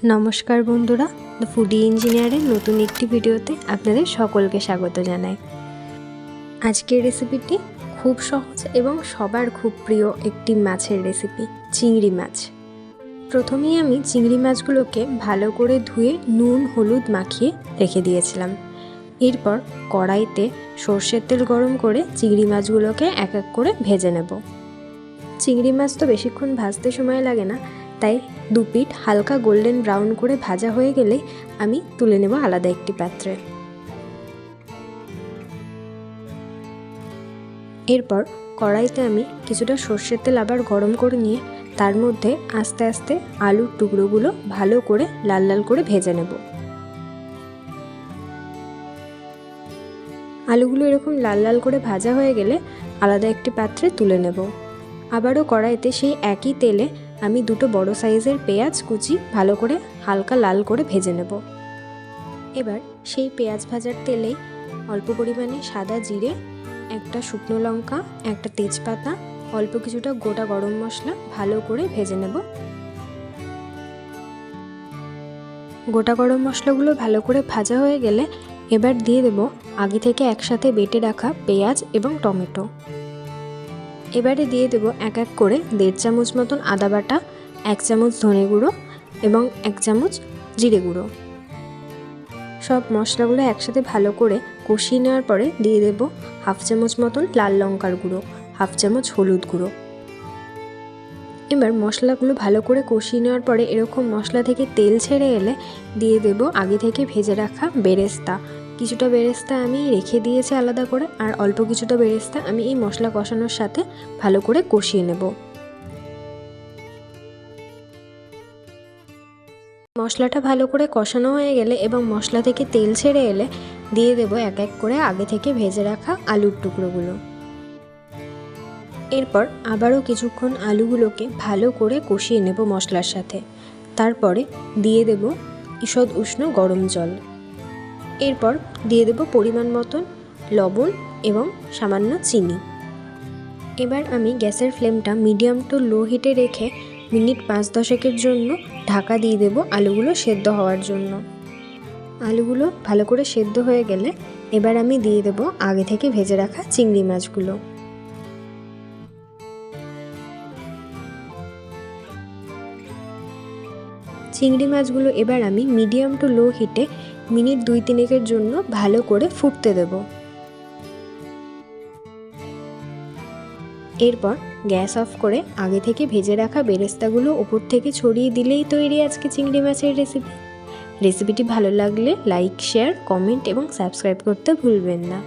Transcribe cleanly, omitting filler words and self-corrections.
নমস্কার বন্ধুরা, the foodie ইঞ্জিনিয়ারের নতুন একটি ভিডিওতে আপনাদের সকলকে স্বাগত জানাই। আজকের রেসিপিটি খুব সহজ এবং সবার খুব প্রিয় একটি মাছের রেসিপি, চিংড়ি মাছ। প্রথমেই আমি চিংড়ি মাছগুলোকে ভালো করে ধুয়ে নুন হলুদ মাখিয়ে রেখে দিয়েছিলাম। এরপর কড়াইতে সর্ষের তেল গরম করে চিংড়ি মাছগুলোকে এক এক করে ভেজে নেব। চিংড়ি মাছ তো বেশিক্ষণ ভাজতে সময় লাগে না, তাই দু পিঠ হালকা গোল্ডেন ব্রাউন করে ভাজা হয়ে গেলেই আমি তুলে নেব আলাদা একটি পাত্রে। এরপর কড়াইতে আমি কিছুটা সর্ষের তেল আবার গরম করে নিয়ে তার মধ্যে আস্তে আস্তে আলুর টুকরোগুলো ভালো করে লাল লাল করে ভেজে নেব। আলুগুলো এরকম লাল লাল করে ভাজা হয়ে গেলে আলাদা একটি পাত্রে তুলে নেব। আবারও কড়াইতে সেই একই তেলে আমি দুটো বড় সাইজের পেঁয়াজ কুচি ভালো করে হালকা লাল করে ভেজে নেব। এবার সেই পেঁয়াজ ভাজার তেলেই অল্প পরিমাণে সাদা জিরে, একটা শুকনো লঙ্কা, একটা তেজপাতা, অল্প কিছুটা গোটা গরম মশলা ভালো করে ভেজে নেব। গোটা গরম মশলাগুলো ভালো করে ভাজা হয়ে গেলে এবার দিয়ে দেব আগে থেকে একসাথে বেটে রাখা পেঁয়াজ এবং টমেটো। এবারে দিয়ে দেব এক এক করে 1.5 চামচ মতন আদা বাটা, 1 চামচ ধনে গুঁড়ো এবং 1 চামচ জিরে গুঁড়ো। সব মশলাগুলো একসাথে ভালো করে কষিয়ে নেওয়ার পরে দিয়ে দেব 1/2 চামচ মতন লাল লঙ্কার গুঁড়ো, 1/2 চামচ হলুদ গুঁড়ো। এবার মশলাগুলো ভালো করে কষিয়ে নেওয়ার পরে এরকম মশলা থেকে তেল ছেড়ে এলে দিয়ে দেব আগে থেকে ভেজে রাখা বেরেস্তা। কিছুটা বেরেস্তা আমি রেখে দিয়েছি আলাদা করে, আর অল্প কিছুটা বেরেস্তা আমি এই মশলা কষানোর সাথে ভালো করে কষিয়ে নেব। মশলাটা ভালো করে কষানো হয়ে গেলে এবং মশলা থেকে তেল ছেড়ে এলে দিয়ে দেব এক এক করে আগে থেকে ভেজে রাখা আলুর টুকরোগুলো। এরপর আবারও কিছুক্ষণ আলুগুলোকে ভালো করে কষিয়ে নেব মশলার সাথে। তারপরে দিয়ে দেব ঈষৎ উষ্ণ গরম জল। এরপর দিয়ে দেব পরিমাণ মতন লবণ এবং সামান্য চিনি। এবার আমি গ্যাসের ফ্লেমটা মিডিয়াম টু লো হিটে রেখে মিনিট 5-10 জন্য ঢাকা দিয়ে দেব আলুগুলো সেদ্ধ হওয়ার জন্য। আলুগুলো ভালো করে সেদ্ধ হয়ে গেলে এবার আমি দিয়ে দেব আগে থেকে ভেজে রাখা চিংড়ি মাছগুলো। চিংড়ি মাছগুলো এবার আমি মিডিয়াম টু লো হিটে মিনিট 2-3 জন্য ভালো করে ফুটতে দেব। এরপর গ্যাস অফ করে আগে থেকে ভেজে রাখা বেরেস্তাগুলো উপর থেকে ছড়িয়ে দিলেই তৈরি আজকে চিংড়ি মাছের রেসিপি। রেসিপিটি ভালো লাগলে লাইক, শেয়ার, কমেন্ট এবং সাবস্ক্রাইব করতে ভুলবেন না।